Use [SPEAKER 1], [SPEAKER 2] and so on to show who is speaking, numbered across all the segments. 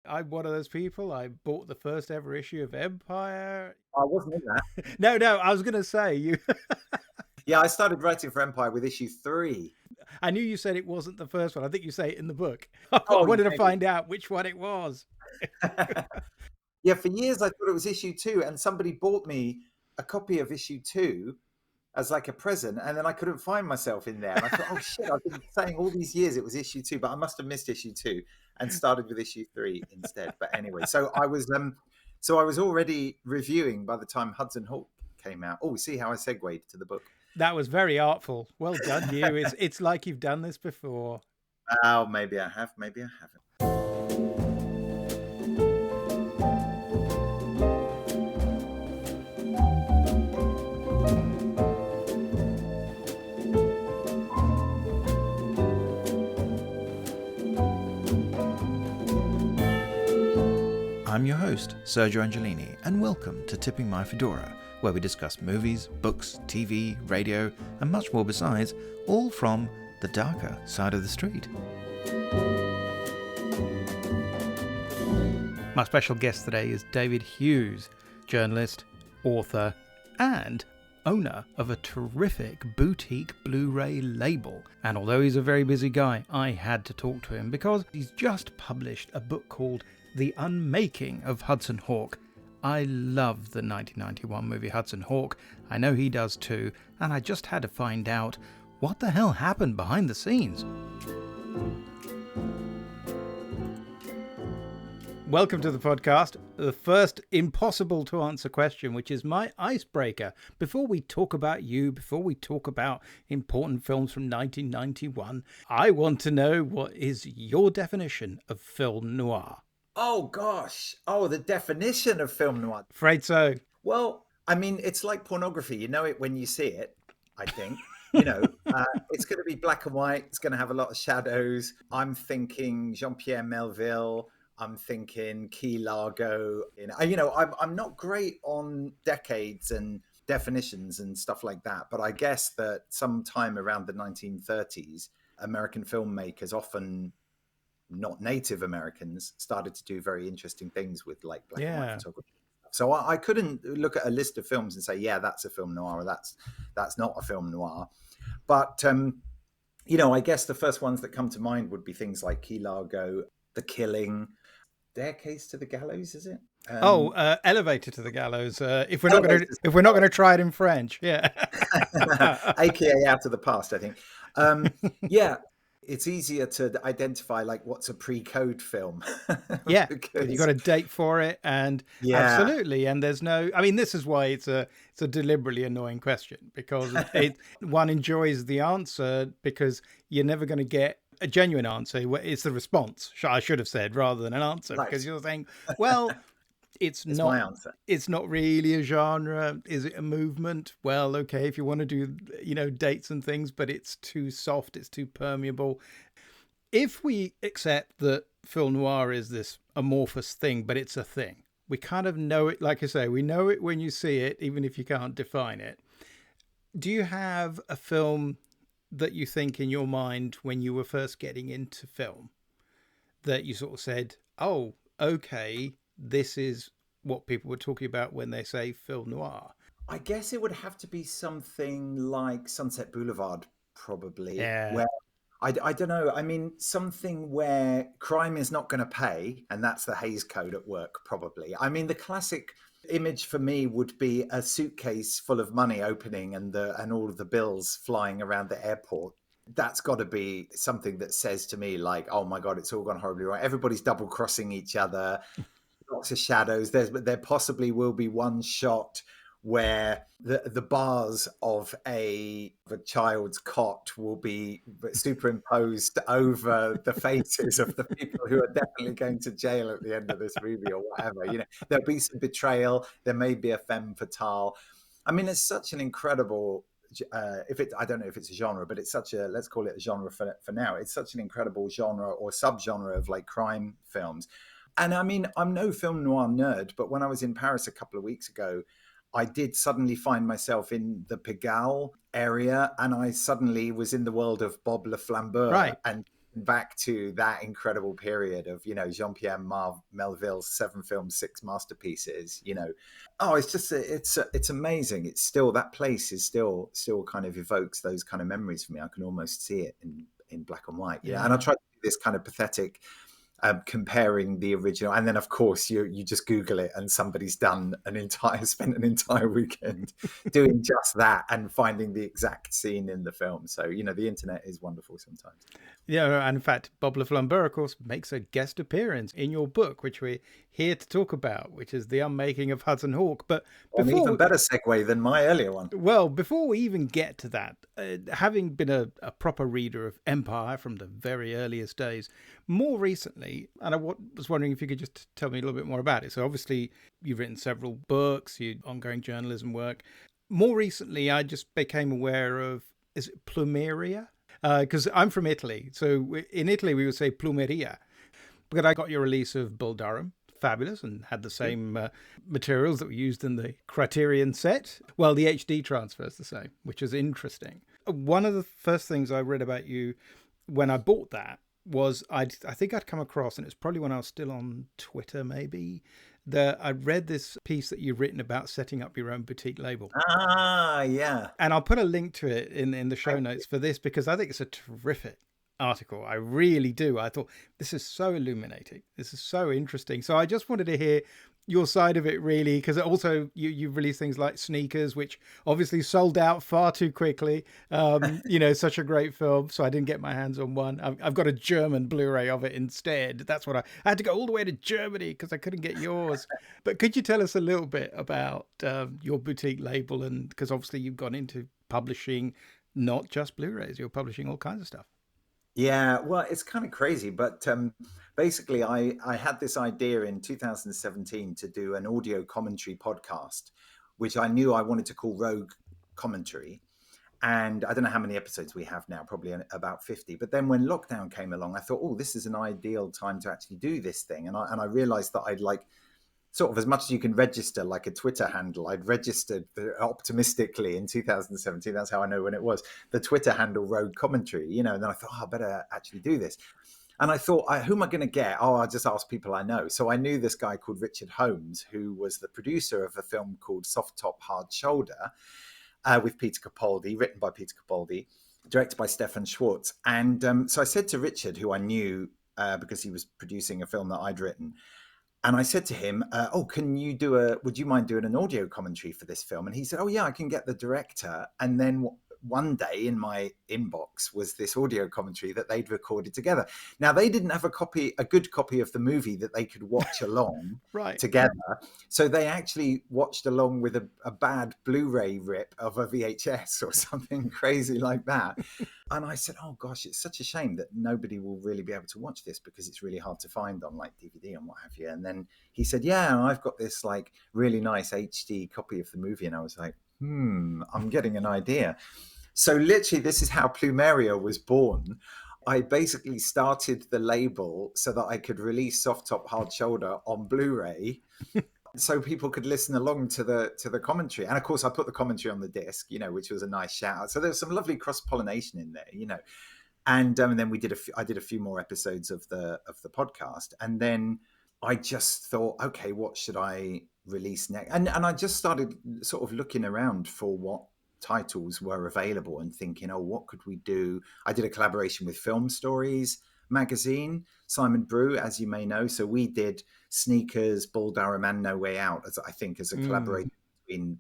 [SPEAKER 1] I'm one of those people. I bought the first ever issue of Empire.
[SPEAKER 2] I wasn't in that.
[SPEAKER 1] No, I was going to say you.
[SPEAKER 2] Yeah, I started writing for Empire with issue 3.
[SPEAKER 1] I knew you said it wasn't the first one. I think you say it in the book. I
[SPEAKER 2] Oh,
[SPEAKER 1] wanted to
[SPEAKER 2] maybe.
[SPEAKER 1] find out which one it was.
[SPEAKER 2] Yeah, for years I thought it was issue 2, and somebody bought me a copy of issue 2 as like a present, and then I couldn't find myself in there. And I thought, oh shit, I've been saying all these years it was issue 2, but I must have missed issue 2 and started with issue 3 instead. But anyway, so I was already reviewing by the time Hudson Hawk came out. Oh, see how I segued to the book.
[SPEAKER 1] That was very artful. Well done, you. It's like you've done this before.
[SPEAKER 2] Oh, maybe I have, maybe I haven't.
[SPEAKER 3] I'm your host, Sergio Angelini, and welcome to Tipping My Fedora, where we discuss movies, books, TV, radio, and much more besides, all from the darker side of the street.
[SPEAKER 1] My special guest today is David Hughes, journalist, author, and owner of a terrific boutique Blu-ray label. And although he's a very busy guy, I had to talk to him because he's just published a book called The Unmaking of Hudson Hawk. I love the 1991 movie Hudson Hawk. I know he does too, and I just had to find out what the hell happened behind the scenes. Welcome to the podcast. The first impossible to answer question, which is my icebreaker. Before we talk about you, before we talk about important films from 1991, I want to know, what is your definition of film noir?
[SPEAKER 2] Oh gosh. Oh, the definition of film noir.
[SPEAKER 1] Afraid so.
[SPEAKER 2] Well, I mean, it's like pornography. You know it when you see it, I think. It's going to be black and white. It's going to have a lot of shadows. I'm thinking Jean-Pierre Melville. I'm thinking Key Largo. I'm not great on decades and definitions and stuff like that. But I guess that sometime around the 1930s, American filmmakers, often not native Americans, started to do very interesting things with like black and white photography. So I couldn't look at a list of films and say, yeah, that's a film noir, or that's not a film noir. But, I guess the first ones that come to mind would be things like Key Largo, The Killing, Staircase to the Gallows, is it?
[SPEAKER 1] Elevator to the Gallows. If we're not going to try it in French, yeah.
[SPEAKER 2] AKA Out of the Past, I think. Yeah. It's easier to identify like what's a pre-code film.
[SPEAKER 1] Yeah, because you got a date for it, and absolutely, and there's no. I mean, this is why it's a deliberately annoying question, because one enjoys the answer because you're never going to get a genuine answer. It's the response, I should have said, rather than an answer, right. Because you're saying, well. It's not my answer. It's not really a genre. Is it a movement? Well, okay, if you want to do, dates and things, but it's too soft, it's too permeable. If we accept that film noir is this amorphous thing, but it's a thing, we kind of know it, like I say, we know it when you see it, even if you can't define it. Do you have a film that you think in your mind when you were first getting into film that you sort of said, oh, okay, this is what people were talking about when they say film noir?
[SPEAKER 2] I guess it would have to be something like Sunset Boulevard, probably.
[SPEAKER 1] Yeah.
[SPEAKER 2] Where I don't know. I mean, something where crime is not going to pay, and that's the Hays Code at work, probably. I mean, the classic image for me would be a suitcase full of money opening and all of the bills flying around the airport. That's got to be something that says to me like, oh my God, it's all gone horribly wrong. Everybody's double crossing each other. Lots of shadows. There possibly will be one shot where the bars of a child's cot will be superimposed over the faces of the people who are definitely going to jail at the end of this movie or whatever. There'll be some betrayal. There may be a femme fatale. I mean, it's such an incredible. I don't know if it's a genre, but it's let's call it a genre for now. It's such an incredible genre or subgenre of like crime films. And I mean, I'm no film noir nerd, but when I was in Paris a couple of weeks ago, I did suddenly find myself in the Pigalle area, and I suddenly was in the world of Bob Le Flambeur.
[SPEAKER 1] Right.
[SPEAKER 2] And back to that incredible period of, Jean-Pierre Melville's 7 films, 6 masterpieces, oh, it's just, it's amazing. It's still, that place is still kind of evokes those kind of memories for me. I can almost see it in black and white, and I try to do this kind of pathetic comparing the original, and then of course you just Google it and somebody's spent an entire weekend doing just that and finding the exact scene in the film. So the internet is wonderful sometimes.
[SPEAKER 1] Yeah, and in fact, Bob LaFlambeur, of course, makes a guest appearance in your book, which we're here to talk about, which is The Unmaking of Hudson Hawk. But
[SPEAKER 2] an even better segue than my earlier one.
[SPEAKER 1] Well, before we even get to that, having been a proper reader of Empire from the very earliest days, more recently, and I was wondering if you could just tell me a little bit more about it. So obviously, you've written several books, your ongoing journalism work. More recently, I just became aware of, is it plumeria? Because I'm from Italy. So in Italy, we would say plumeria. But I got your release of Bull Durham. Fabulous, and had the same materials that were used in the Criterion set. Well, the HD transfer is the same, which is interesting. One of the first things I read about you when I bought that was I think I'd come across, and it's probably when I was still on Twitter maybe, that I read this piece that you've written about setting up your own boutique label.
[SPEAKER 2] Ah, yeah.
[SPEAKER 1] And I'll put a link to it in the show notes for this, because I think it's a terrific article. I really do. I thought, this is so illuminating. This is so interesting. So I just wanted to hear your side of it, really, because also you've released things like Sneakers, which obviously sold out far too quickly. Such a great film. So I didn't get my hands on one. I've got a German Blu-ray of it instead. That's what I had to go all the way to Germany because I couldn't get yours. But could you tell us a little bit about your boutique label? And because obviously you've gone into publishing not just Blu-rays, you're publishing all kinds of stuff.
[SPEAKER 2] Yeah, well, it's kind of crazy, but basically I had this idea in 2017 to do an audio commentary podcast, which I knew I wanted to call Rogue Commentary. And I don't know how many episodes we have now, probably about 50. But then when lockdown came along, I thought, oh, this is an ideal time to actually do this thing. And I realized that I'd sort of, as much as you can register like a Twitter handle, I'd registered optimistically in 2017. That's how I know when it was, the Twitter handle Rogue Commentary, and then I thought, I better actually do this. And I thought, who am I going to get? Oh, I'll just ask people I know. So I knew this guy called Richard Holmes, who was the producer of a film called Soft Top, Hard Shoulder, with Peter Capaldi, written by Peter Capaldi, directed by Stefan Schwartz. And so I said to Richard, who I knew because he was producing a film that I'd written, and I said to him, would you mind doing an audio commentary for this film? And he said, oh yeah, I can get the director. And then one day in my inbox was this audio commentary that they'd recorded together. Now they didn't have a good copy of the movie that they could watch along together. So they actually watched along with a bad Blu-ray rip of a VHS or something crazy like that. And I said, oh gosh, it's such a shame that nobody will really be able to watch this because it's really hard to find on like DVD and what have you. And then he said, yeah, I've got this like really nice HD copy of the movie. And I was like, I'm getting an idea. So literally, this is how Plumeria was born. I basically started the label so that I could release Soft Top, Hard Shoulder on Blu-ray, so people could listen along to the commentary. And of course, I put the commentary on the disc, which was a nice shout out. So there's some lovely cross-pollination in there, And then I did a few more episodes of the podcast, and then I just thought, okay, what should I release next? And I just started sort of looking around for what titles were available and thinking, oh, what could we do? I did a collaboration with Film Stories magazine, Simon Brew, as you may know. So we did Sneakers, Bull Durham, and No Way Out, as a collaboration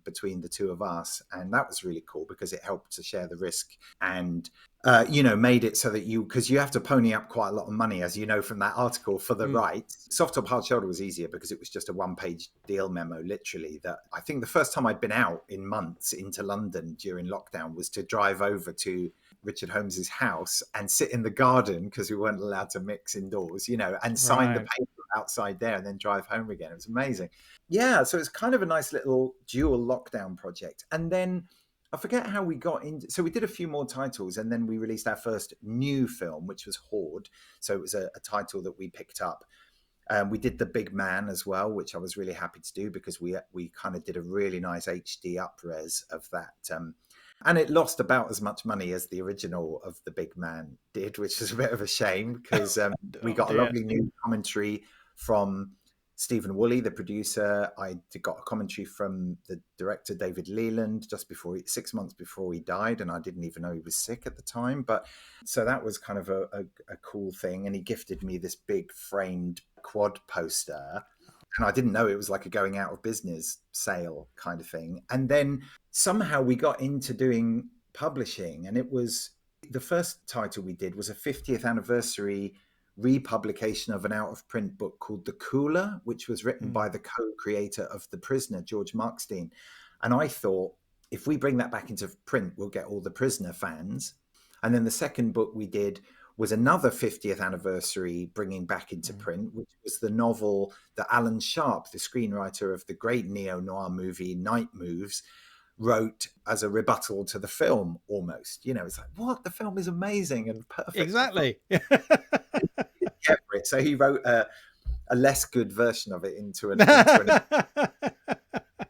[SPEAKER 2] between the two of us. And that was really cool because it helped to share the risk and made it so that because you have to pony up quite a lot of money, as you know from that article, for the rights. Soft Top, Hard Shoulder was easier because it was just a one-page deal memo, literally. That I think the first time I'd been out in months into London during lockdown was to drive over to Richard Holmes's house and sit in the garden because we weren't allowed to mix indoors, and sign the paper outside there and then drive home again. It was amazing. Yeah, so it's kind of a nice little dual lockdown project. And then I forget how we got into. So we did a few more titles, and then we released our first new film, which was Horde. So it was a title that we picked up. We did The Big Man as well, which I was really happy to do because we kind of did a really nice HD up-res of that And it lost about as much money as the original of The Big Man did, which is a bit of a shame because we got a lovely new commentary from Stephen Woolley, the producer. I got a commentary from the director, David Leland, just before 6 months before he died. And I didn't even know he was sick at the time. But so that was kind of a cool thing. And he gifted me this big framed quad poster. And I didn't know it was like a going out of business sale kind of thing. And then somehow we got into doing publishing. And it was the first title we did was a 50th anniversary republication of an out-of-print book called The Cooler, which was written by the co-creator of The Prisoner, George Markstein. And I thought, if we bring that back into print, we'll get all the Prisoner fans. And then the second book we did was another 50th anniversary bringing back into print, which was the novel that Alan Sharp, the screenwriter of the great neo-noir movie Night Moves, wrote as a rebuttal to the film almost. You know, it's like, what? The film is amazing and perfect.
[SPEAKER 1] Exactly.
[SPEAKER 2] So he wrote a less good version of it into an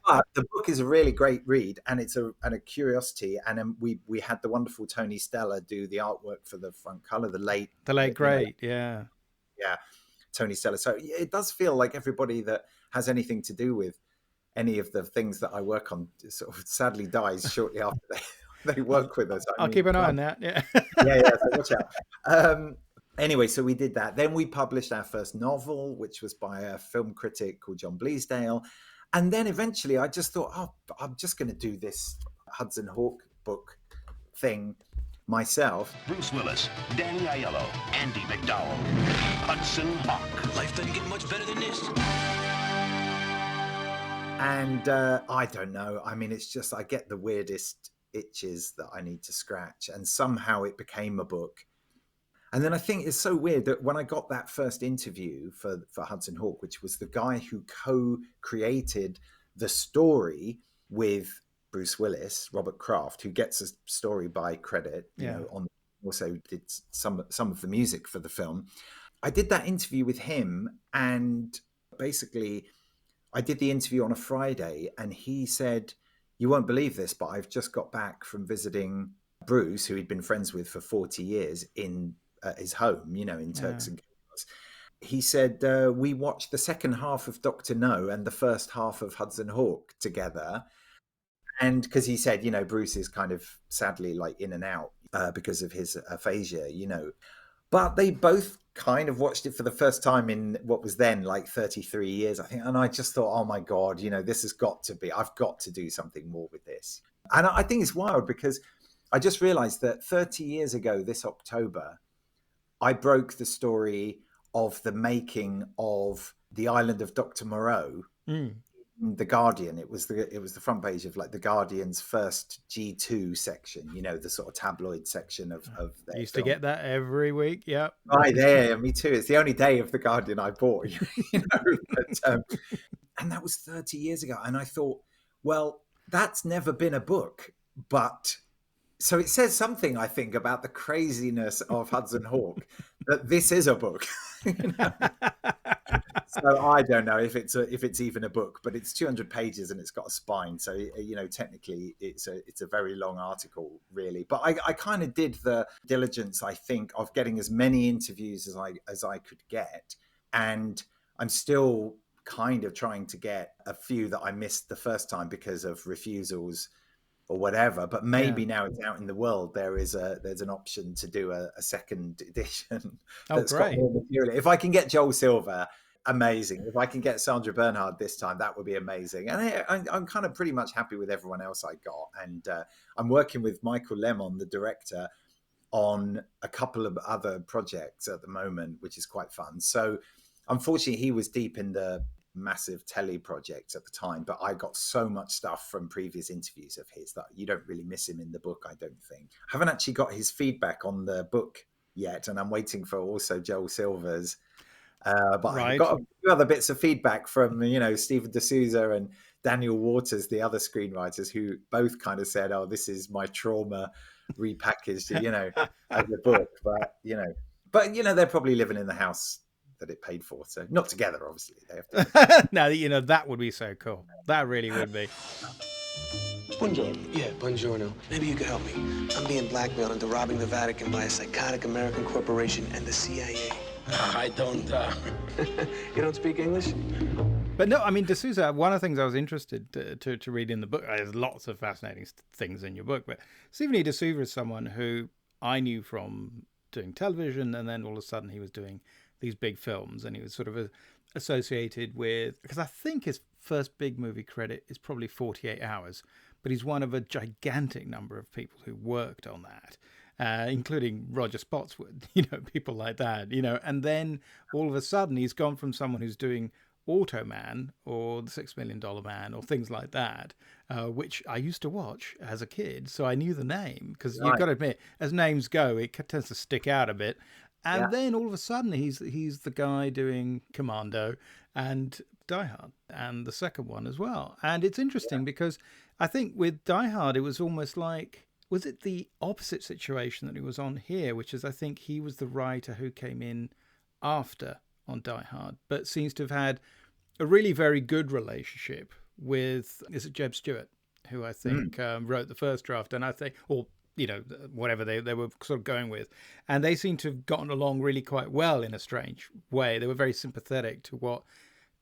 [SPEAKER 2] but the book is a really great read, and it's a curiosity. And then we had the wonderful Tony Stella do the artwork for the front cover, the late
[SPEAKER 1] great, yeah,
[SPEAKER 2] Tony Stella. So it does feel like everybody that has anything to do with any of the things that I work on sort of sadly dies shortly after they work with us.
[SPEAKER 1] I'll keep an eye on that. Yeah,
[SPEAKER 2] so watch out. Anyway, so we did that. Then we published our first novel, which was by a film critic called John Bleasdale. And then eventually I just thought, I'm just going to do this Hudson Hawk book thing myself.
[SPEAKER 4] Bruce Willis, Danny Aiello, Andy McDowell, Hudson Hawk. Life doesn't get much better than this.
[SPEAKER 2] And I don't know. I mean, it's just I get the weirdest itches that I need to scratch. And somehow it became a book. And then I think it's so weird that when I got that first interview for Hudson Hawk, which was the guy who co-created the story with Bruce Willis, Robert Kraft, who gets a story by credit, you know, also did some of the music for the film. I did that interview with him, and basically I did the interview on a Friday, and he said, "You won't believe this, but I've just got back from visiting Bruce, who he'd been friends with for 40 years in his home, you know, in Turks and Caicos." He said, we watched the second half of Dr. No and the first half of Hudson Hawk together. And because he said, you know, Bruce is kind of sadly like in and out because of his aphasia, you know, but they both kind of watched it for the first time in what was then like 33 years, I think. And I just thought, oh my God, you know, this has got to be, I've got to do something more with this. And I think it's wild because I just realized that 30 years ago, this October, I broke the story of the making of The Island of Dr. Moreau in The Guardian. It was the front page of like The Guardian's first G2 section, you know, the sort of tabloid section of their
[SPEAKER 1] used
[SPEAKER 2] film.
[SPEAKER 1] to get that every week. Yep.
[SPEAKER 2] Right there, me too. It's the only day of The Guardian I bought, you know. But, and that was 30 years ago. And I thought, well, that's never been a book, but so it says something, I think, about the craziness of Hudson Hawk that this is a book. You know? So I don't know if it's even a book, but it's 200 pages and it's got a spine. So, you know, technically it's a very long article, really. But I kind of did the diligence, I think, of getting as many interviews as I could get, and I'm still kind of trying to get a few that I missed the first time because of refusals or whatever, but maybe now it's out in the world. There's an option to do a second edition that's got more material. If I can get Joel Silver, amazing. If I can get Sandra Bernhard this time, that would be amazing. And I'm kind of pretty much happy with everyone else I got. And I'm working with Michael Lemon, the director, on a couple of other projects at the moment, which is quite fun. So unfortunately, he was deep in the massive telly project at the time, but I got so much stuff from previous interviews of his that you don't really miss him in the book, I don't think. I haven't actually got his feedback on the book yet, and I'm waiting for also Joel Silver's. But I've got a few other bits of feedback from, you know, Stephen D'Souza and Daniel Waters, the other screenwriters, who both kind of said, "Oh, this is my trauma repackaged," you know, as a book. But you know, they're probably living in the house that it paid for, so not together, obviously. They have to.
[SPEAKER 1] No, you know, that would be so cool. That really would be.
[SPEAKER 4] Buongiorno.
[SPEAKER 5] Yeah, buongiorno. Maybe you could help me. I'm being blackmailed into robbing the Vatican by a psychotic American corporation and the CIA.
[SPEAKER 4] I don't,
[SPEAKER 5] You don't speak English?
[SPEAKER 1] But no, I mean, D'Souza, one of the things I was interested to read in the book, there's lots of fascinating things in your book, but Stephen E. D'Souza is someone who I knew from doing television, and then all of a sudden he was doing these big films, and he was sort of associated with, because I think his first big movie credit is probably 48 Hours, but he's one of a gigantic number of people who worked on that. Including Roger Spotswood, people like that, and then all of a sudden he's gone from someone who's doing Automan or The $6 Million Man or things like that, which I used to watch as a kid, so I knew the name, because you've got to admit, as names go, it tends to stick out a bit. And then all of a sudden he's the guy doing Commando and Die Hard, and the second one as well. And it's interesting because I think with Die Hard it was almost like, was it the opposite situation that he was on here, which is I think he was the writer who came in after on Die Hard, but seems to have had a really very good relationship with, is it Jeb Stewart, who I think wrote the first draft, and I think, or whatever they were sort of going with, and they seem to have gotten along really quite well in a strange way. They were very sympathetic to what,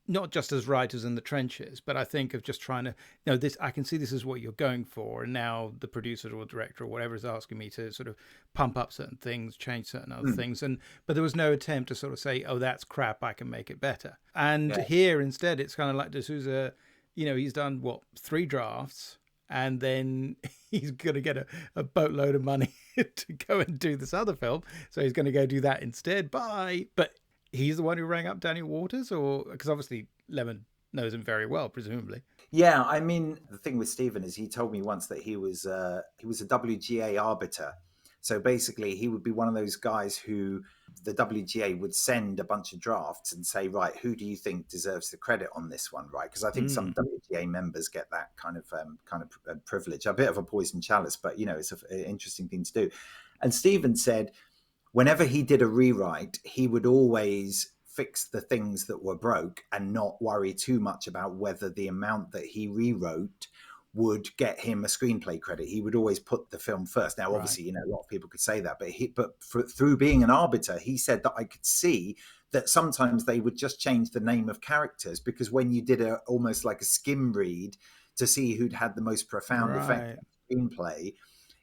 [SPEAKER 1] not just as writers in the trenches, but I think of just trying to, this, I can see this is what you're going for, and now the producer or director or whatever is asking me to sort of pump up certain things, change certain other things, but there was no attempt to sort of say, oh, that's crap, I can make it better. And here instead, it's kind of like D'Souza, he's done 3 drafts, and then he's going to get a boatload of money to go and do this other film, so he's going to go do that instead. Bye. But he's the one who rang up Daniel Waters, or because obviously Lemon knows him very well, presumably.
[SPEAKER 2] Yeah, I mean, the thing with Stephen is he told me once that he was a WGA arbiter. So basically, he would be one of those guys who the WGA would send a bunch of drafts and say, right, who do you think deserves the credit on this one, right? Because I think some WGA members get that kind of privilege, a bit of a poison chalice, but it's an interesting thing to do. And Stephen said, whenever he did a rewrite, he would always fix the things that were broke and not worry too much about whether the amount that he rewrote would get him a screenplay credit. He would always put the film first. Now, obviously, a lot of people could say that, but through being an arbiter, he said that I could see that sometimes they would just change the name of characters, because when you did almost like a skim read to see who'd had the most profound effect on screenplay,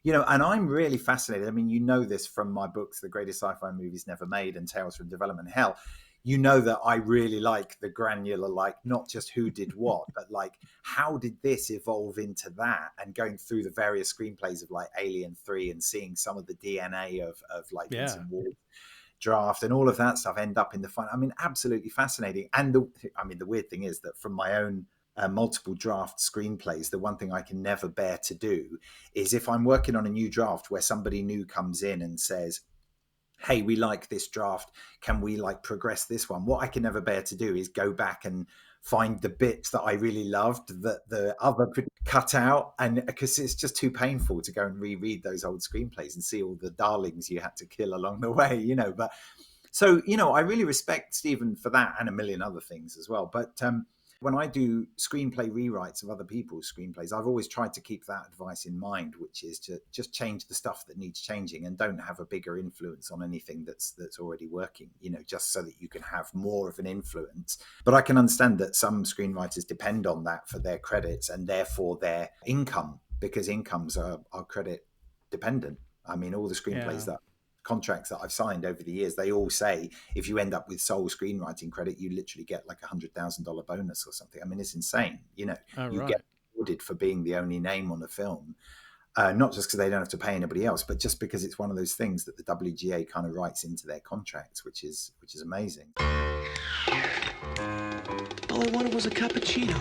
[SPEAKER 2] and I'm really fascinated. I mean, this from my books, The Greatest Sci-Fi Movies Never Made and Tales from Development Hell. That I really like the granular, like not just who did what, but like how did this evolve into that, and going through the various screenplays of like Alien 3 and seeing some of the DNA of like Vincent Ward's draft and all of that stuff end up in the final. I mean, absolutely fascinating. And the weird thing is that from my own multiple draft screenplays, the one thing I can never bear to do is if I'm working on a new draft where somebody new comes in and says, hey, we like this draft, can we like progress this one? What I can never bear to do is go back and find the bits that I really loved that the other could cut out, and because it's just too painful to go and reread those old screenplays and see all the darlings you had to kill along the way, but so I really respect Stephen for that and a million other things as well. But when I do screenplay rewrites of other people's screenplays, I've always tried to keep that advice in mind, which is to just change the stuff that needs changing and don't have a bigger influence on anything that's already working, just so that you can have more of an influence. But I can understand that some screenwriters depend on that for their credits and therefore their income, because incomes are credit dependent. I mean, all the screenplays contracts that I've signed over the years, they all say if you end up with sole screenwriting credit, you literally get like $100,000 bonus or something. I mean, it's insane. You get rewarded for being the only name on a film, not just because they don't have to pay anybody else, but just because it's one of those things that the WGA kind of writes into their contracts, which is amazing.
[SPEAKER 5] All I wanted was a cappuccino.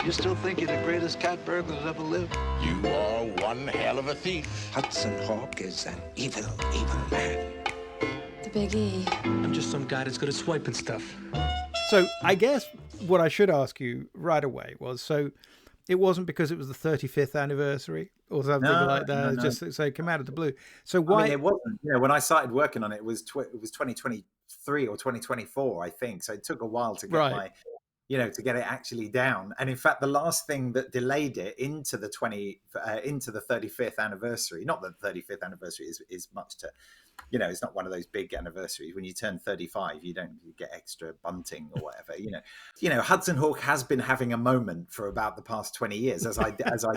[SPEAKER 6] You still think you're the greatest cat burglar that ever lived?
[SPEAKER 4] You are one hell of a thief.
[SPEAKER 6] Hudson Hawk is an evil, evil man.
[SPEAKER 7] The Big E.
[SPEAKER 5] I'm just some guy that's good at swiping stuff.
[SPEAKER 1] So I guess what I should ask you right away was, so it wasn't because it was the 35th anniversary or something like that. No. Just so it came out of the blue. So why?
[SPEAKER 2] I mean, it wasn't. When I started working on it, it was 2023 or 2024, I think. So it took a while to get my to get it actually down. And in fact, the last thing that delayed it into the 35th anniversary, not that the 35th anniversary is much to, it's not one of those big anniversaries. When you turn 35, you don't get extra bunting or whatever. Hudson Hawk has been having a moment for about the past 20 years, as I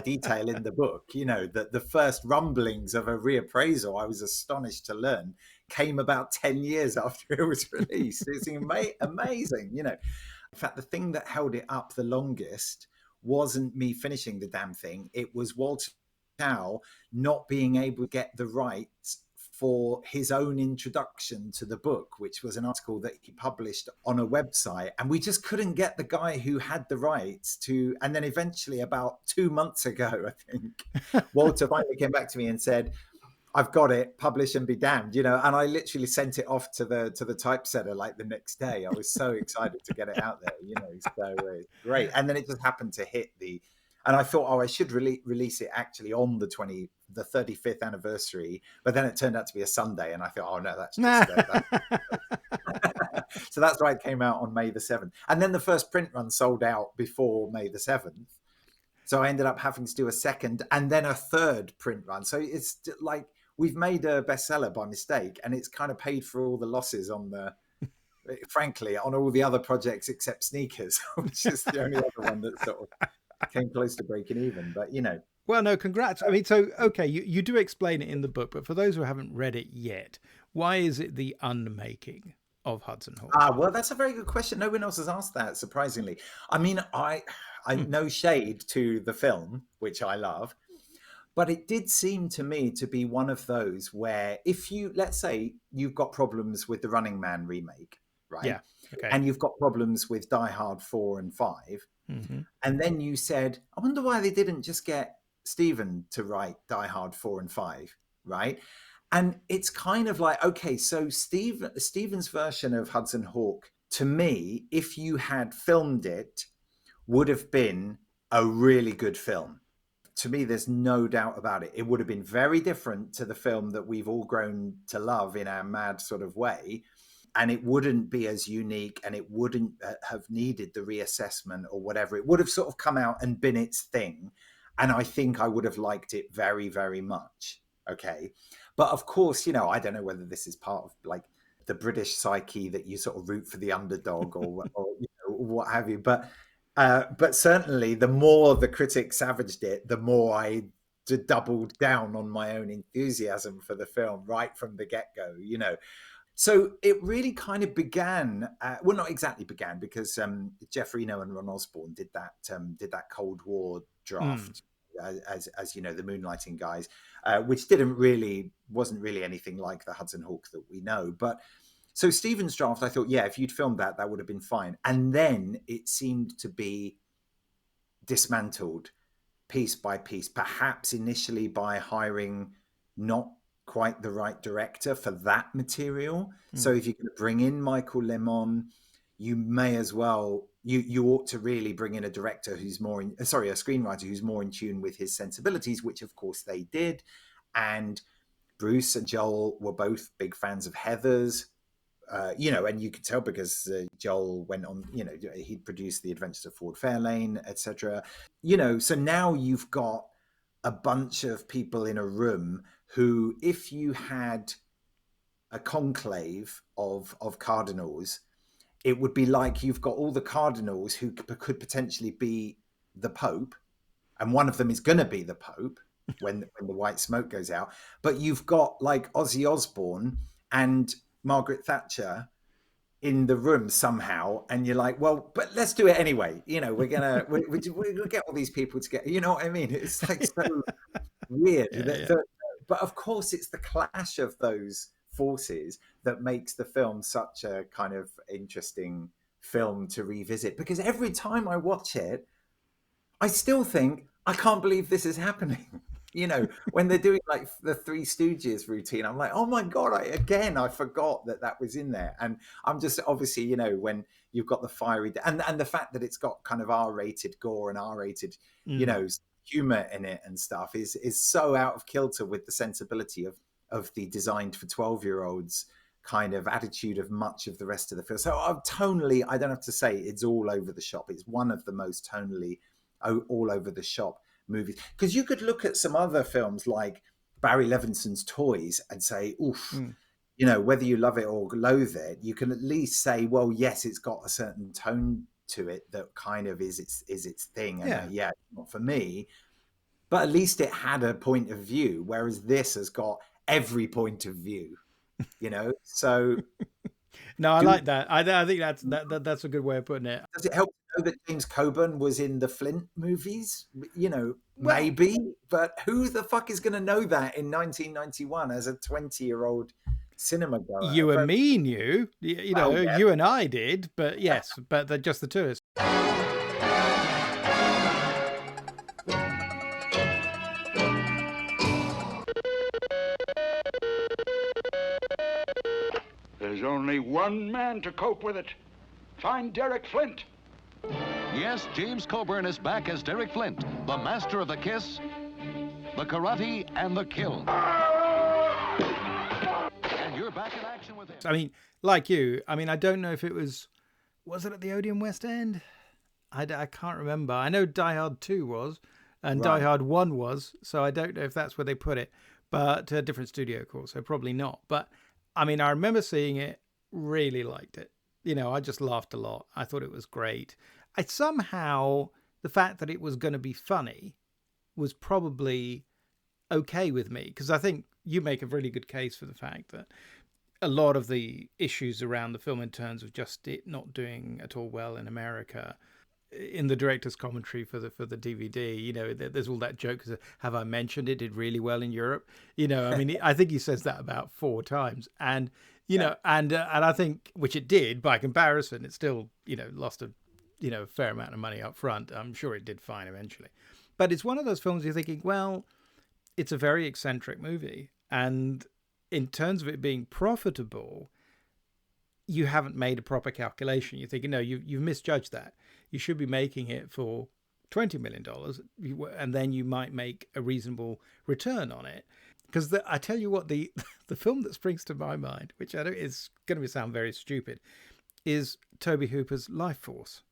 [SPEAKER 2] detail in the book. That the first rumblings of a reappraisal, I was astonished to learn, came about 10 years after it was released. It's amazing. In fact, the thing that held it up the longest wasn't me finishing the damn thing. It was Walter Chow not being able to get the rights for his own introduction to the book, which was an article that he published on a website. And we just couldn't get the guy who had the rights to. And then eventually, about 2 months ago, I think, Walter finally came back to me and said, I've got it, publish and be damned, and I literally sent it off to the typesetter like the next day. I was so excited to get it out there, so great. And then it just happened to hit and I thought, I should release it actually on the 35th anniversary, but then it turned out to be a Sunday, and I thought, oh no, that's just so that's why it came out on May the 7th. And then the first print run sold out before May the 7th. So I ended up having to do a second and then a third print run. So it's like we've made a bestseller by mistake, and it's kind of paid for all the losses frankly, on all the other projects except Sneakers, which is the only other one that sort of came close to breaking even. But,
[SPEAKER 1] Well, no, congrats. I mean, so, okay, you do explain it in the book, but for those who haven't read it yet, why is it the unmaking of Hudson Hawk?
[SPEAKER 2] Well, that's a very good question. No one else has asked that, surprisingly. I mean, I no shade to the film, which I love, but it did seem to me to be one of those where if let's say you've got problems with the Running Man remake, right?
[SPEAKER 1] Yeah. Okay.
[SPEAKER 2] And you've got problems with Die Hard 4 and 5.
[SPEAKER 1] Mm-hmm.
[SPEAKER 2] And then you said, I wonder why they didn't just get Steven to write Die Hard 4 and 5, right? And it's kind of like, okay, so Steven's version of Hudson Hawk, to me, if you had filmed it, would have been a really good film. To me, there's no doubt about it. It would have been very different to the film that we've all grown to love in our mad sort of way. And it wouldn't be as unique, and it wouldn't have needed the reassessment or whatever. It would have sort of come out and been its thing. And I think I would have liked it very, very much. Okay. But of course, I don't know whether this is part of like the British psyche that you sort of root for the underdog or what have you. But certainly the more the critics savaged it, the more I doubled down on my own enthusiasm for the film right from the get-go, So it really kind of began, well, not exactly began, because Jeff Reno and Ron Osborne did that Cold War draft, as the Moonlighting guys, which wasn't really anything like the Hudson Hawk that we know. But so Steven's draft, I thought, yeah, if you'd filmed that would have been fine. And then it seemed to be dismantled piece by piece, perhaps initially by hiring not quite the right director for that material. So if you're going to bring in Michael Lemon, you may as well, you ought to really bring in a director who's a screenwriter who's more in tune with his sensibilities, which of course they did. And Bruce and Joel were both big fans of Heathers, and you could tell because Joel went on, he'd produced The Adventures of Ford Fairlane, etc. So now you've got a bunch of people in a room who, if you had a conclave of cardinals, it would be like you've got all the cardinals who could potentially be the Pope, and one of them is going to be the Pope when the white smoke goes out. But you've got like Ozzy Osbourne and Margaret Thatcher in the room somehow, and you're like, well, but let's do it anyway. We're gonna we'll get all these people together. You know what I mean? It's like so weird. But of course, it's the clash of those forces that makes the film such a kind of interesting film to revisit. Because every time I watch it, I still think, I can't believe this is happening. When they're doing like the Three Stooges routine, I'm like, oh my God, I forgot that was in there. And I'm just obviously, when you've got the fiery, and the fact that it's got kind of R-rated gore and R-rated, humor in it and stuff is so out of kilter with the sensibility of the designed for 12-year-olds kind of attitude of much of the rest of the film. So tonally, I don't have to say it's all over the shop. It's one of the most tonally all over the shop movies. Because you could look at some other films like Barry Levinson's Toys and say, oof, you know, whether you love it or loathe it, you can at least say, well, yes, it's got a certain tone to it that kind of is its thing. And yeah, not for me. But at least it had a point of view, whereas this has got every point of view, you know? So
[SPEAKER 1] no, I like that. I think that's a good way of putting it.
[SPEAKER 2] Does it help to know that James Coburn was in the Flint movies? You know,
[SPEAKER 1] Well,
[SPEAKER 2] maybe, but who the fuck is going to know that in 1991 as a 20-year-old cinema goer?
[SPEAKER 1] You and me knew, you know,
[SPEAKER 2] yeah.
[SPEAKER 1] you and I did, but yes, but they're just the two of us.
[SPEAKER 8] There's only one man to cope with it. Find Derek Flint.
[SPEAKER 9] Yes, James Coburn is back as Derek Flint, the master of the kiss, the karate, and the kill. And you're back in action with him.
[SPEAKER 1] I mean, like you, I mean, I don't know if it was it at the Odeon West End? I can't remember. I know Die Hard 2 was, and Die Hard 1 was, so I don't know if that's where they put it, but a different studio, of course, so probably not. But I mean, I remember seeing it, really liked it. You know, I just laughed a lot. I thought it was great. I somehow, the fact that it was going to be funny was probably okay with me, because I think you make a really good case for the fact that a lot of the issues around the film in terms of just it not doing at all well in America, in the director's commentary for the DVD, you know, there's all that joke. Have I mentioned it did really well in Europe? You know, I mean, I think he says that about 4 times, and you know, and I think, which it did by comparison, it still, you know, lost a fair amount of money up front. I'm sure it did fine eventually, but it's one of those films you're thinking, well, it's a very eccentric movie, and in terms of it being profitable, you haven't made a proper calculation. You're thinking, no, you've misjudged that. You should be making it for $20 million, and then you might make a reasonable return on it. Because I tell you what, the film that springs to my mind, which I know is going to sound very stupid, is Toby Hooper's Life Force,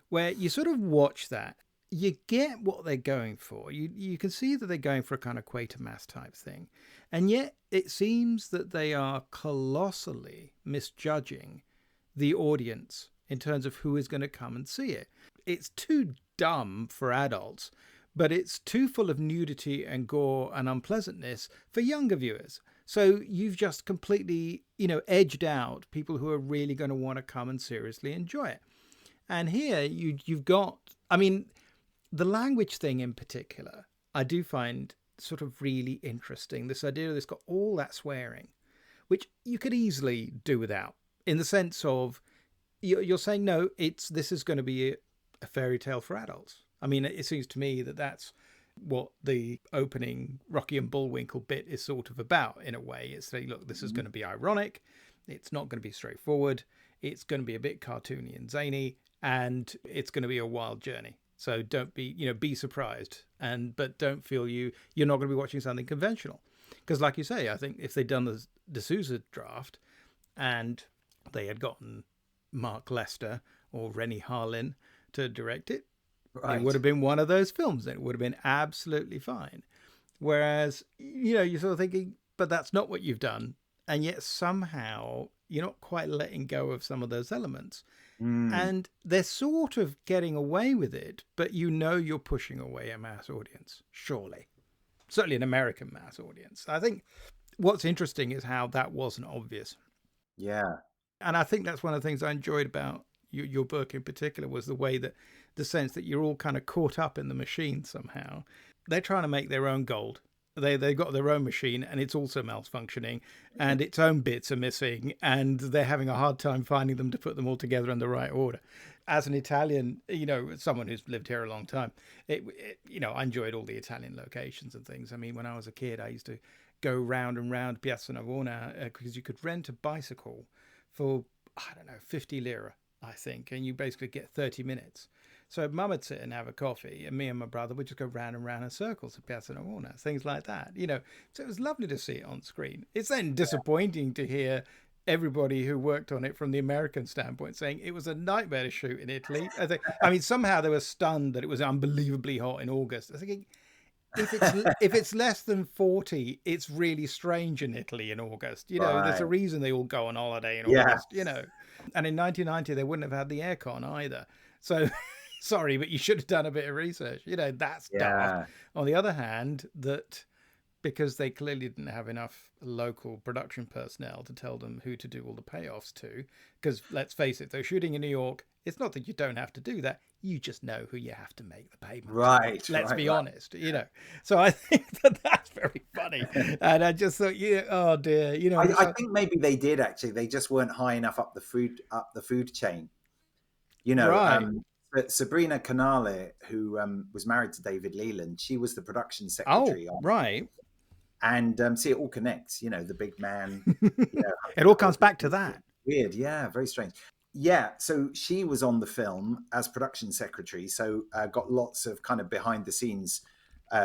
[SPEAKER 1] where you sort of watch that. You get what they're going for. You can see that they're going for a kind of Quatermass type thing. And yet it seems that they are colossally misjudging the audience in terms of who is going to come and see it. It's too dumb for adults, but it's too full of nudity and gore and unpleasantness for younger viewers. So you've just completely, you know, edged out people who are really going to want to come and seriously enjoy it. And here you've got, I mean, the language thing in particular, I do find sort of really interesting. This idea that it's got all that swearing, which you could easily do without, in the sense of you're saying, no, this is going to be a fairy tale for adults. I mean, it seems to me that that's what the opening Rocky and Bullwinkle bit is sort of about, in a way. It's saying, look, this is going to be ironic. It's not going to be straightforward. It's going to be a bit cartoony and zany, and it's going to be a wild journey. So don't be, be surprised, but don't feel you're not going to be watching something conventional. Because like you say, I think if they'd done the D'Souza draft and they had gotten Mark Lester or Rennie Harlin to direct it, it would have been one of those films, and it would have been absolutely fine. Whereas, you're sort of thinking, but that's not what you've done. And yet somehow you're not quite letting go of some of those elements. And they're sort of getting away with it, but you're pushing away a mass audience, surely. Certainly an American mass audience. I think what's interesting is how that wasn't obvious.
[SPEAKER 2] Yeah.
[SPEAKER 1] And I think that's one of the things I enjoyed about your book in particular, was the way that the sense that you're all kind of caught up in the machine somehow. They're trying to make their own gold. They've got their own machine, and it's also malfunctioning, and its own bits are missing, and they're having a hard time finding them to put them all together in the right order. As an Italian, someone who's lived here a long time, I enjoyed all the Italian locations and things. I mean, when I was a kid, I used to go round and round Piazza Navona because you could rent a bicycle for, 50 lira, I think, and you basically get 30 minutes. So Mum would sit and have a coffee, and me and my brother would just go round and round in circles at Piazza Navona, things like that. So it was lovely to see it on screen. It's then disappointing to hear everybody who worked on it from the American standpoint saying it was a nightmare to shoot in Italy. I mean, somehow they were stunned that it was unbelievably hot in August. I was thinking, if it's less than 40, it's really strange in Italy in August. You know, there's a reason they all go on holiday in August, you know. And in 1990, they wouldn't have had the aircon either. So, sorry, but you should have done a bit of research. You know, that's daft. On the other hand, that because they clearly didn't have enough local production personnel to tell them who to do all the payoffs to, because let's face it, they're shooting in New York. It's not that you don't have to do that. You just know who you have to make the payment.
[SPEAKER 2] Right.
[SPEAKER 1] Let's be honest, you know. So I think that's very funny. And I just thought, oh dear, you know.
[SPEAKER 2] I think maybe they did actually. They just weren't high enough up the food chain. You know,
[SPEAKER 1] right.
[SPEAKER 2] But Sabrina Canale, who was married to David Leland, she was the production secretary.
[SPEAKER 1] Oh, right.
[SPEAKER 2] And see, it all connects. You know, the big man.
[SPEAKER 1] It all comes back to that.
[SPEAKER 2] Weird, very strange. Yeah, so she was on the film as production secretary, so got lots of kind of behind the scenes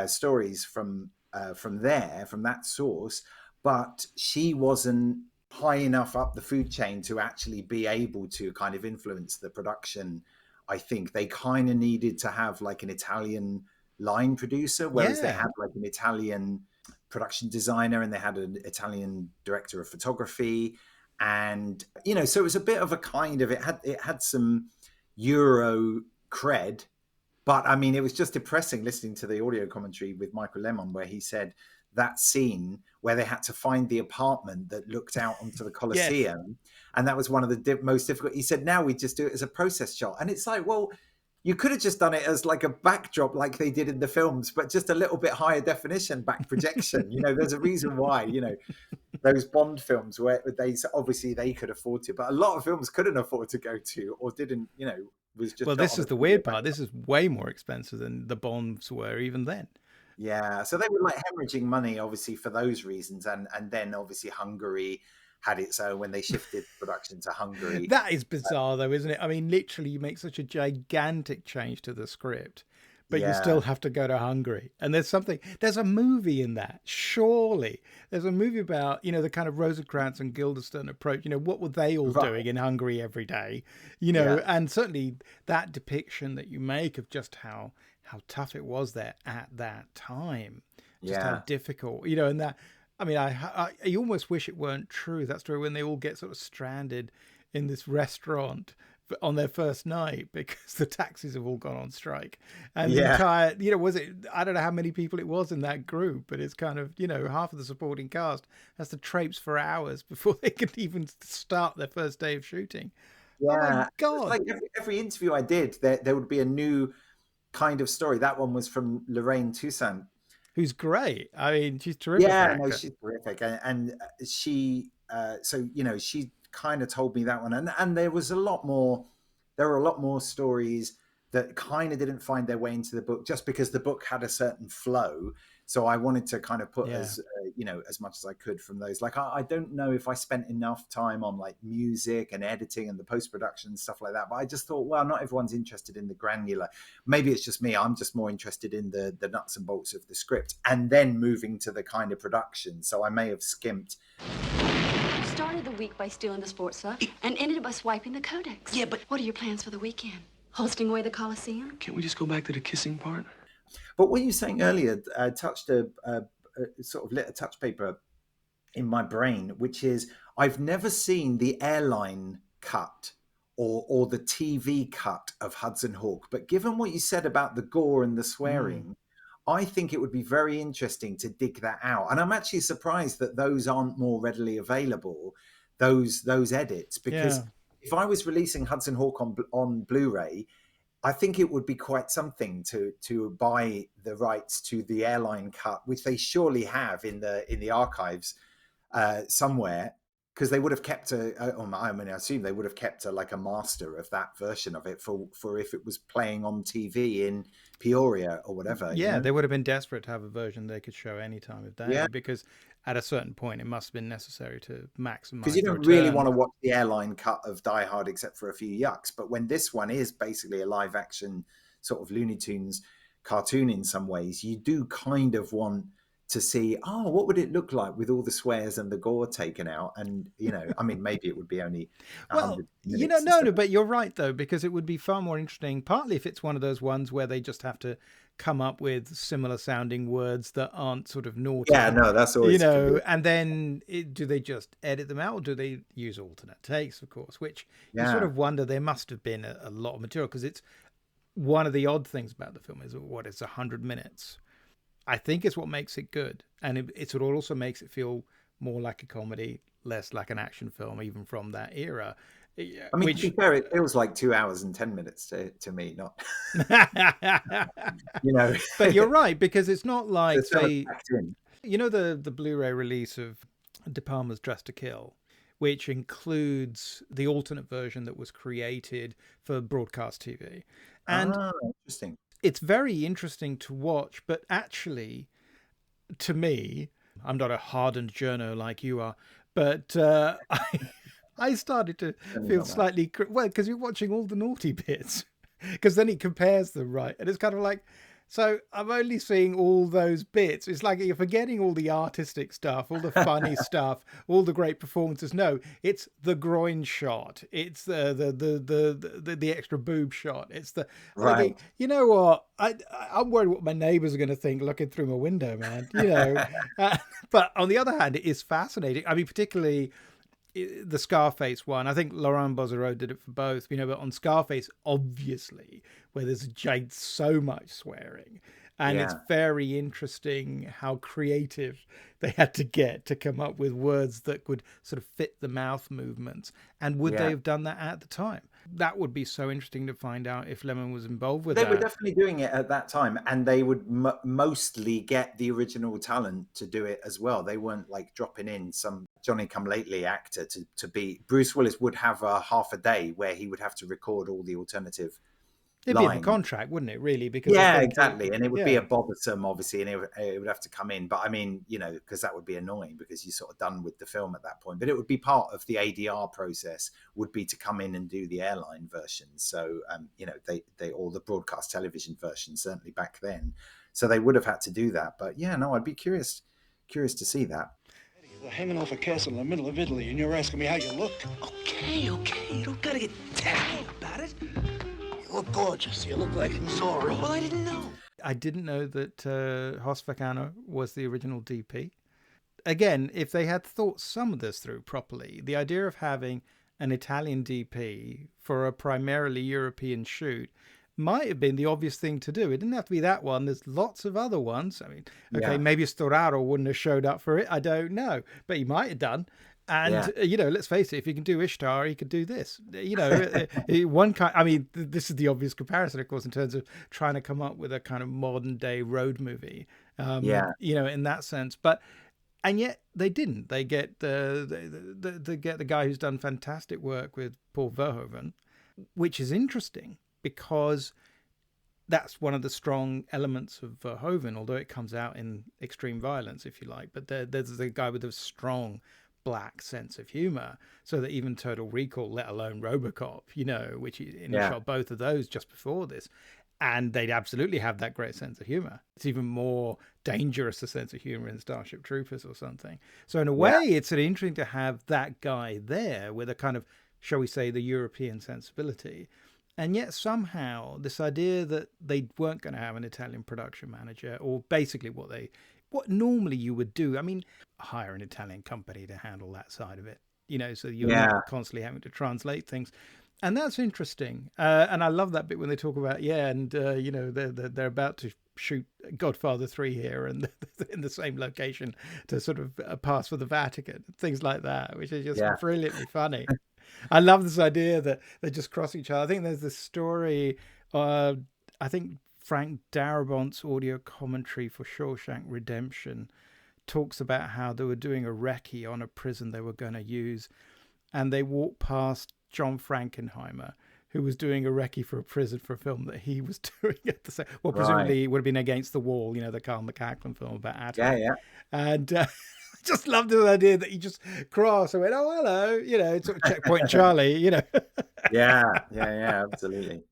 [SPEAKER 2] stories from that source, but she wasn't high enough up the food chain to actually be able to kind of influence the production. I think they kind of needed to have like an Italian line producer, whereas they had like an Italian production designer and they had an Italian director of photography. And, you know, so it was a bit of a kind of, it had some Euro cred, but I mean, it was just depressing listening to the audio commentary with Michael Lemon, where he said that scene where they had to find the apartment that looked out onto the Colosseum. And that was one of the most difficult. He said, now we just do it as a process shot. And it's like, well, you could have just done it as like a backdrop like they did in the films, but just a little bit higher definition back projection. You know, there's a reason why, you know, those Bond films where they could afford to, but a lot of films couldn't afford to go to or didn't, you know, was just.
[SPEAKER 1] Well, this is the weird part. This is way more expensive than the Bonds were even then.
[SPEAKER 2] Yeah. So they were like hemorrhaging money, obviously, for those reasons. And then obviously Hungary had its own when they shifted production to Hungary.
[SPEAKER 1] That is bizarre, though, isn't it? I mean, literally, you make such a gigantic change to the script, but you still have to go to Hungary. And there's a movie in that, surely. There's a movie about, you know, the kind of Rosencrantz and Guildenstern approach. You know, what were they all doing in Hungary every day? You know, and certainly that depiction that you make of just how tough it was there at that time. Just how difficult, you know, and that. I mean, I almost wish it weren't true. That's true when they all get sort of stranded in this restaurant on their first night because the taxis have all gone on strike. And the entire, you know, I don't know how many people it was in that group, but it's kind of, you know, half of the supporting cast has to traipse for hours before they can even start their first day of shooting.
[SPEAKER 2] Yeah.
[SPEAKER 1] Oh my God.
[SPEAKER 2] Like every interview I did, there would be a new kind of story. That one was from Lorraine Toussaint,
[SPEAKER 1] who's great. I mean, she's terrific.
[SPEAKER 2] Yeah, no, she's terrific, and she. So you know, she kind of told me that one, and there was a lot more. There were a lot more stories that kind of didn't find their way into the book, just because the book had a certain flow. So I wanted to kind of put as you know, as much as I could from those. Like I don't know if I spent enough time on like music and editing and the post-production and stuff like that, but I just thought, well, not everyone's interested in the granular. Maybe it's just me. I'm just more interested in the nuts and bolts of the script and then moving to the kind of production. So I may have skimped.
[SPEAKER 7] Started the week by stealing the sports stuff and ended it by swiping the codex.
[SPEAKER 5] Yeah, but
[SPEAKER 7] what are your plans for the weekend? Hosting away the Coliseum?
[SPEAKER 5] Can't we just go back to the kissing part?
[SPEAKER 2] But what you were saying earlier touched sort of lit a touch paper in my brain, which is I've never seen the airline cut or the TV cut of Hudson Hawk. But given what you said about the gore and the swearing, I think it would be very interesting to dig that out. And I'm actually surprised that those aren't more readily available, those edits, because if I was releasing Hudson Hawk on Blu-ray, I think it would be quite something to buy the rights to the airline cut, which they surely have in the archives somewhere, because they would have kept I assume they would have kept like a master of that version of it for if it was playing on TV in Peoria or whatever.
[SPEAKER 1] Yeah,
[SPEAKER 2] you know?
[SPEAKER 1] They would have been desperate to have a version they could show any time of day, because at a certain point it must have been necessary to maximize.
[SPEAKER 2] Because you don't really want to watch the airline cut of Die Hard except for a few yucks. But when this one is basically a live action sort of Looney Tunes cartoon in some ways, you do kind of want to see, what would it look like with all the swears and the gore taken out? And, I mean, maybe it would be only 100 minutes.
[SPEAKER 1] No, but you're right, though, because it would be far more interesting, partly if it's one of those ones where they just have to come up with similar sounding words that aren't sort of naughty.
[SPEAKER 2] Yeah, no, that's always,
[SPEAKER 1] and then do they just edit them out, or do they use alternate takes, of course, which you sort of wonder. There must have been a lot of material, because it's one of the odd things about the film is it's 100 minutes. I think it's what makes it good. And it sort of also makes it feel more like a comedy, less like an action film, even from that era.
[SPEAKER 2] I mean, to be fair, it feels like 2 hours and 10 minutes to me, not,
[SPEAKER 1] But you're right, because it's not like, say, the Blu-ray release of De Palma's Dress to Kill, which includes the alternate version that was created for broadcast TV. And
[SPEAKER 2] interesting.
[SPEAKER 1] It's very interesting to watch, but actually, to me, I'm not a hardened journo like you are, but I started to feel slightly, because you're watching all the naughty bits, because then it compares them, right? And it's kind of like, so I'm only seeing all those bits. It's like you're forgetting all the artistic stuff, all the funny stuff, all the great performances. No, it's the groin shot. It's the extra boob shot. It's the
[SPEAKER 2] right.
[SPEAKER 1] You know what? I'm worried what my neighbors are going to think looking through my window, man. But on the other hand, it is fascinating. I mean, particularly the Scarface one. I think Laurent Bozzereau did it for both, but on Scarface, obviously, where there's so much swearing, and it's very interesting how creative they had to get to come up with words that could sort of fit the mouth movements. And would they have done that at the time? That would be so interesting to find out if Lemon was involved with that.
[SPEAKER 2] They were definitely doing it at that time, and they would mostly get the original talent to do it as well. They weren't like dropping in some Johnny-come-lately actor to be. Bruce Willis would have half a day where he would have to record all the alternative
[SPEAKER 1] It'd be in the contract, wouldn't it, really? Because
[SPEAKER 2] exactly. And it would be a bothersome, obviously, and it would have to come in. But I mean, because that would be annoying, because you're sort of done with the film at that point. But it would be part of the ADR process, would be to come in and do the airline version. So, they all the broadcast television version, certainly back then. So they would have had to do that. But I'd be curious to see that.
[SPEAKER 6] We're hanging off a castle in the middle of Italy, and you're asking me how you look? Okay. You don't gotta get tacky about it. You look gorgeous. You look like Zorro. Well, I didn't know.
[SPEAKER 1] I didn't know that Horst Vacano was the original DP. Again, if they had thought some of this through properly, the idea of having an Italian DP for a primarily European shoot might have been the obvious thing to do. It didn't have to be that one. There's lots of other ones. I mean, maybe Storaro wouldn't have showed up for it. I don't know. But he might have done. And, let's face it, if he can do Ishtar, he could do this. One kind. I mean, this is the obvious comparison, of course, in terms of trying to come up with a kind of modern day road movie. In that sense. And yet they didn't. They get the guy who's done fantastic work with Paul Verhoeven, which is interesting because that's one of the strong elements of Verhoeven, although it comes out in extreme violence, if you like. But there's a guy with a strong black sense of humor, so that even Total Recall, let alone RoboCop, which he shot both of those just before this, and they'd absolutely have that great sense of humor. It's even more dangerous a sense of humor in Starship Troopers or something. So in a way, it's sort of interesting to have that guy there with a kind of, shall we say, the European sensibility. And yet somehow this idea that they weren't going to have an Italian production manager, or basically what normally you would do, I mean, hire an Italian company to handle that side of it, so you're not constantly having to translate things. And that's interesting. And I love that bit when they talk about, they're about to shoot Godfather 3 here and in the same location to sort of pass for the Vatican, things like that, which is just brilliantly funny. I love this idea that they just cross each other. I think there's this story, I think Frank Darabont's audio commentary for Shawshank Redemption talks about how they were doing a recce on a prison they were going to use, and they walked past John Frankenheimer, who was doing a recce for a prison for a film that he was doing at the same. Well, presumably it would have been Against the Wall, the Carl McCacklin film about atoms.
[SPEAKER 2] Yeah.
[SPEAKER 1] And I just loved the idea that he just crossed and went, "Oh, hello," it's sort of Checkpoint Charlie,
[SPEAKER 2] Yeah, absolutely.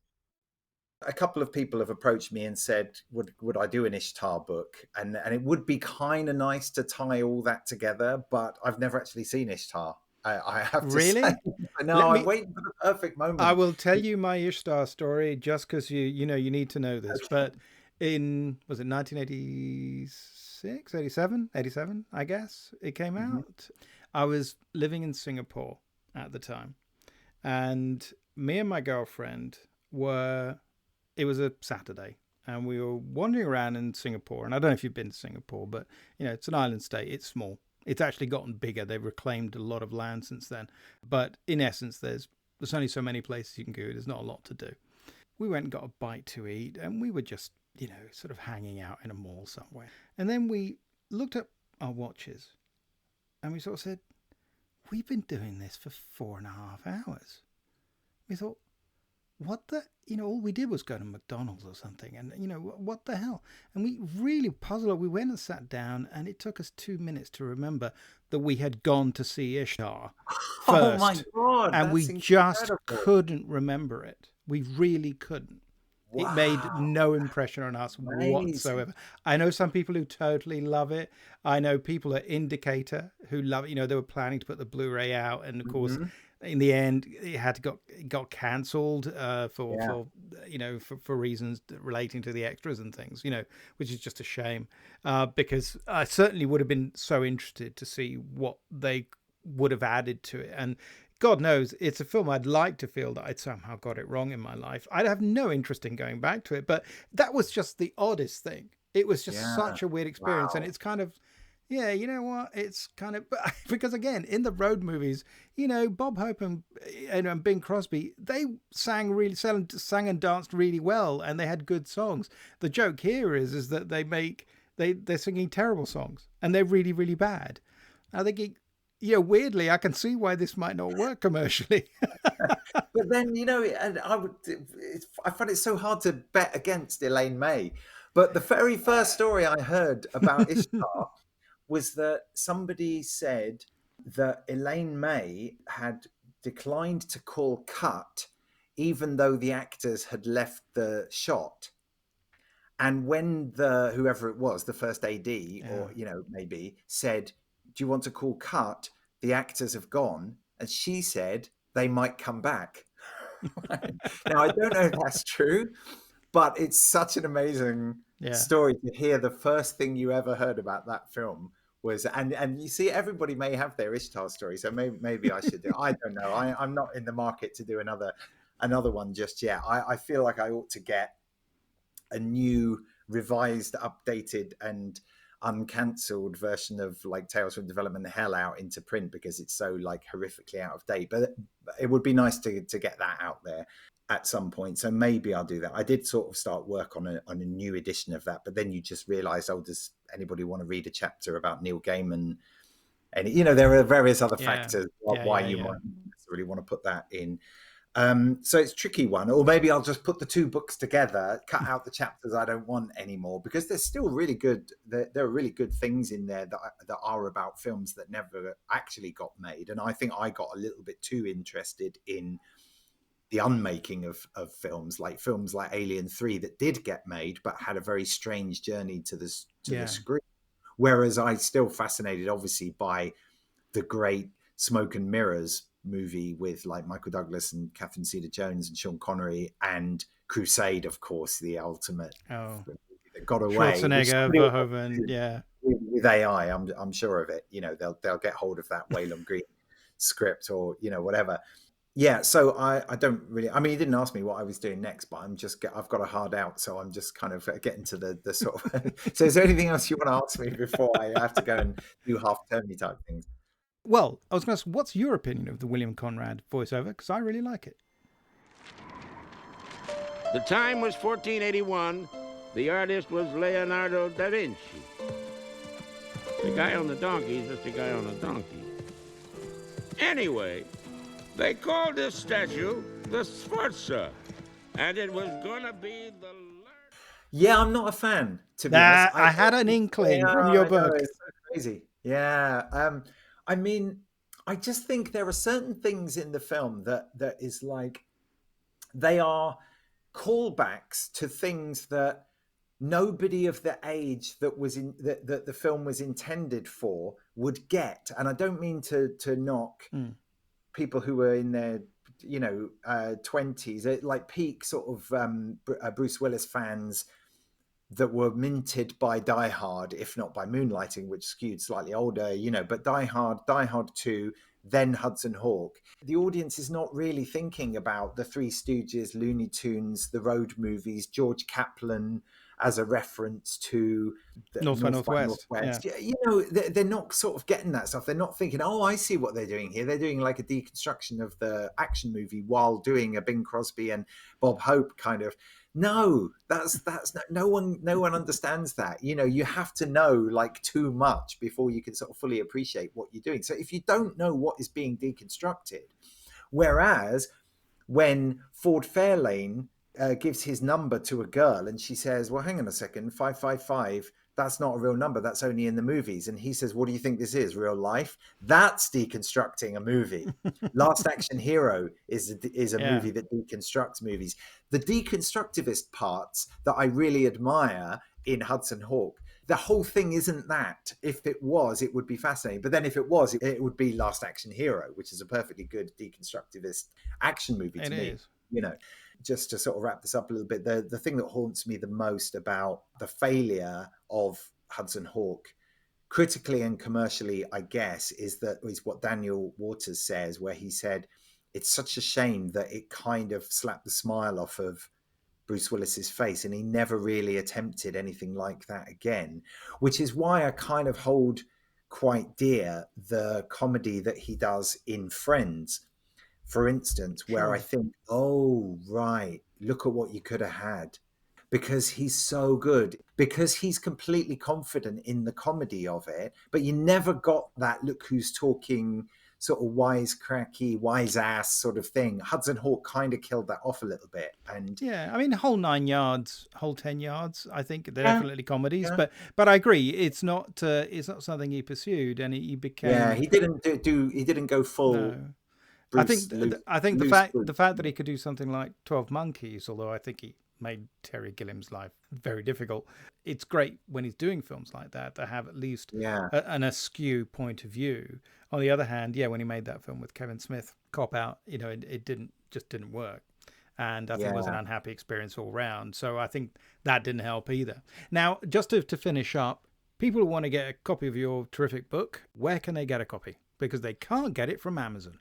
[SPEAKER 2] A couple of people have approached me and said, would I do an Ishtar book? And it would be kind of nice to tie all that together, but I've never actually seen Ishtar. I have to say.
[SPEAKER 1] Really?
[SPEAKER 2] No, I'm waiting for the perfect moment.
[SPEAKER 1] I will tell you my Ishtar story just because you need to know this. But was it 1986, 87, 87, I guess it came out. I was living in Singapore at the time, and me and my girlfriend it was a Saturday, and we were wandering around in Singapore. And I don't know if you've been to Singapore, but it's an island state. It's small. It's actually gotten bigger. They've reclaimed a lot of land since then. But in essence, there's only so many places you can go. There's not a lot to do. We went and got a bite to eat, and we were just, sort of hanging out in a mall somewhere. And then we looked at our watches, and we sort of said, we've been doing this for 4.5 hours. We thought, what the, all we did was go to McDonald's or something. And, what the hell? And we really puzzled. We went and sat down, and it took us 2 minutes to remember that we had gone to see Ishtar first.
[SPEAKER 2] Oh my God.
[SPEAKER 1] And we just couldn't remember it. We really couldn't. Wow. It made no impression on us whatsoever. I know some people who totally love it. I know people at Indicator who love it. They were planning to put the Blu-ray out. And of course, in the end, it got cancelled for reasons relating to the extras and things, which is just a shame, because I certainly would have been so interested to see what they would have added to it. And God knows, it's a film I'd like to feel that I'd somehow got it wrong in my life. I'd have no interest in going back to it, but that was just the oddest thing. It was just such a weird experience. Wow. And it's kind of, you know what? It's kind of, because again, in the road movies, Bob Hope and Bing Crosby, they sang and danced really well, and they had good songs. The joke here is that they're singing terrible songs, and they're really, really bad. I think weirdly, I can see why this might not work commercially.
[SPEAKER 2] But then, and I find it so hard to bet against Elaine May. But the very first story I heard about Ishtar was that somebody said that Elaine May had declined to call cut, even though the actors had left the shot. And when whoever it was, the first AD, or maybe said, do you want to call cut? The actors have gone. And she said they might come back. Now, I don't know if that's true, but it's such an amazing story to hear. The first thing you ever heard about that film was, and you see, everybody may have their Ishtar story. So maybe I should do, I don't know. I'm not in the market to do another one just yet. I feel like I ought to get a new, revised, updated, and uncancelled version of like Tales from Development Hell out into print, because it's so like horrifically out of date. But it would be nice to get that out there at some point. So maybe I'll do that. I did sort of start work on a new edition of that, but then you just realize, does anybody want to read a chapter about Neil Gaiman? And there are various other factors why you might necessarily want to put that in. So it's a tricky one. Or maybe I'll just put the two books together, cut out the chapters I don't want anymore, because there's still really good, there are really good things in there that are about films that never actually got made. And I think I got a little bit too interested in the unmaking of films like Alien 3 that did get made, but had a very strange journey to the screen. Whereas I'm still fascinated, obviously, by the great Smoke and Mirrors movie with like Michael Douglas and Catherine Zeta-Jones and Sean Connery, and Crusade, of course, the ultimate that got away.
[SPEAKER 1] Schwarzenegger, Verhoeven,
[SPEAKER 2] with AI, I'm sure of it. They'll get hold of that Waylon Green script or whatever. Yeah, so I don't really. I mean, he didn't ask me what I was doing next, but I've got a hard out, so I'm just kind of getting to the sort of. So, is there anything else you want to ask me before I have to go and do half-termy type things?
[SPEAKER 1] Well, I was going to ask, what's your opinion of the William Conrad voiceover? Because I really like it.
[SPEAKER 10] The time was 1481. The artist was Leonardo da Vinci. The guy on the donkey is just a guy on a donkey. Anyway, they called this statue the Sforza, and it was going to be the...
[SPEAKER 2] Yeah, I'm not a fan, to be honest.
[SPEAKER 1] I had an inkling from your book.
[SPEAKER 2] It's so crazy. Yeah. I mean, I just think there are certain things in the film that is like, they are callbacks to things that nobody of the age that was in that the film was intended for would get. And I don't mean to knock people who were in their 20s, like peak sort of Bruce Willis fans that were minted by Die Hard, if not by Moonlighting, which skewed slightly older, but Die Hard 2, then Hudson Hawk. The audience is not really thinking about the Three Stooges, Looney Tunes, the road movies, George Kaplan as a reference to
[SPEAKER 1] North by Northwest.
[SPEAKER 2] Yeah. They're not sort of getting that stuff. They're not thinking, oh, I see what they're doing here. They're doing like a deconstruction of the action movie while doing a Bing Crosby and Bob Hope kind of. No, that's no one understands that. You have to know like too much before you can sort of fully appreciate what you're doing. So if you don't know what is being deconstructed, whereas when Ford Fairlane gives his number to a girl and she says, well, hang on a second, 555, that's not a real number, that's only in the movies. And he says, what do you think this is, real life? That's deconstructing a movie. Last Action Hero is a movie that deconstructs movies. The deconstructivist parts that I really admire in Hudson Hawk, the whole thing isn't that. If it was, it would be fascinating. But then if it was, it would be Last Action Hero, which is a perfectly good deconstructivist action movie to me. Just to sort of wrap this up a little bit, the thing that haunts me the most about the failure of Hudson Hawk, critically and commercially, I guess, is what Daniel Waters says, where he said, it's such a shame that it kind of slapped the smile off of Bruce Willis's face, and he never really attempted anything like that again, which is why I kind of hold quite dear the comedy that he does in Friends, for instance, where I think, oh, right, look at what you could have had. Because he's so good, because he's completely confident in the comedy of it, but you never got that look who's talking sort of wisecracky, wise ass sort of thing. Hudson Hawk kind of killed that off a little bit. And
[SPEAKER 1] yeah, I mean, whole 9 yards, whole 10 yards, I think they're definitely comedies, but I agree, it's not something he pursued, and he became.
[SPEAKER 2] Yeah, he didn't go full.
[SPEAKER 1] No. Bruce, I think the fact that he could do something like 12 Monkeys, although I think he made Terry Gilliam's life very difficult. It's great when he's doing films like that to have at least an askew point of view. On the other hand, when he made that film with Kevin Smith, Cop Out, it didn't work. And I think it was an unhappy experience all round. So I think that didn't help either. Now, just to finish up, people who want to get a copy of your terrific book, where can they get a copy? Because they can't get it from Amazon.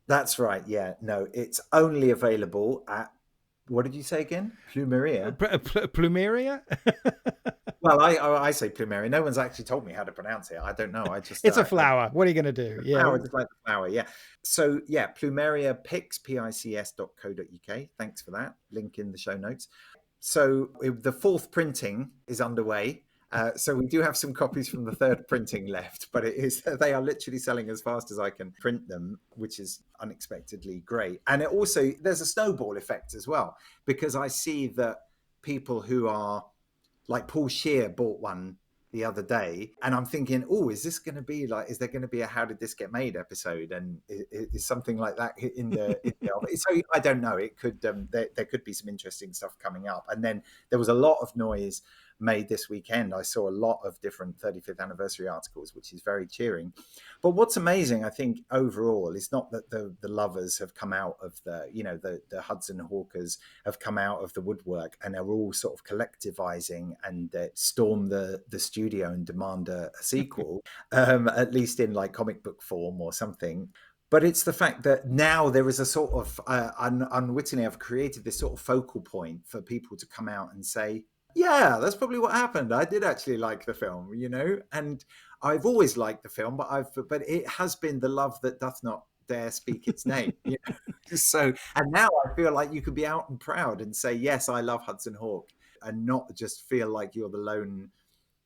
[SPEAKER 2] That's right. Yeah, no, it's only available at, what did you say again? Plumeria?
[SPEAKER 1] Plumeria?
[SPEAKER 2] Well, I say Plumeria. No one's actually told me how to pronounce it. I don't know.
[SPEAKER 1] It's a flower. What are you going to do?
[SPEAKER 2] Flower, just like the flower, yeah. So, Plumeria pics.co.uk. Thanks for that. Link in the show notes. So the 4th printing is underway. So we do have some copies from the 3rd printing left, but they are literally selling as fast as I can print them, which is unexpectedly great. And it also, there's a snowball effect as well, because I see that people who are like Paul Scheer bought one the other day, and I'm thinking, is this going to be like, is there going to be a How Did This Get Made episode? And is something like that in the so I don't know. It could there could be some interesting stuff coming up. And then there was a lot of noise made this weekend. I saw a lot of different 35th anniversary articles, which is very cheering. But what's amazing, I think, overall, is not that the lovers have come out of the Hudson Hawkers have come out of the woodwork and are all sort of collectivizing and storm the studio and demand a sequel, at least in like comic book form or something. But it's the fact that now there is a sort of, unwittingly, I've created this sort of focal point for people to come out and say, yeah, that's probably what happened. I did actually like the film, and I've always liked the film, but it has been the love that doth not dare speak its name. So, and now I feel like you could be out and proud and say, yes, I love Hudson Hawk, and not just feel like you're the lone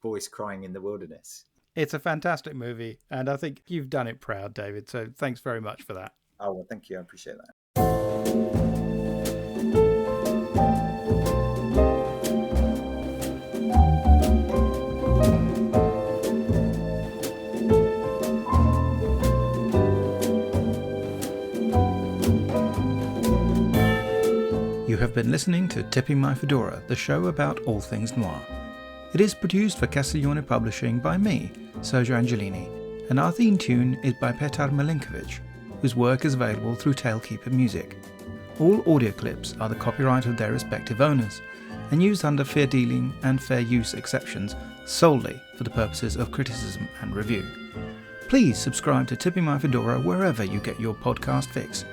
[SPEAKER 2] voice crying in the wilderness.
[SPEAKER 1] It's a fantastic movie, and I think you've done it proud, David. So thanks very much for that.
[SPEAKER 2] Oh, well, thank you. I appreciate that.
[SPEAKER 3] You have been listening to Tipping My Fedora, the show about all things noir. It is produced for Castiglione Publishing by me, Sergio Angelini, and our theme tune is by Petar Milinkovic, whose work is available through Tailkeeper Music. All audio clips are the copyright of their respective owners, and used under fair dealing and fair use exceptions solely for the purposes of criticism and review. Please subscribe to Tipping My Fedora wherever you get your podcast fix,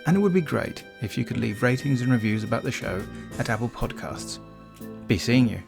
[SPEAKER 3] and it would be great if you could leave ratings and reviews about the show at Apple Podcasts. Be seeing you.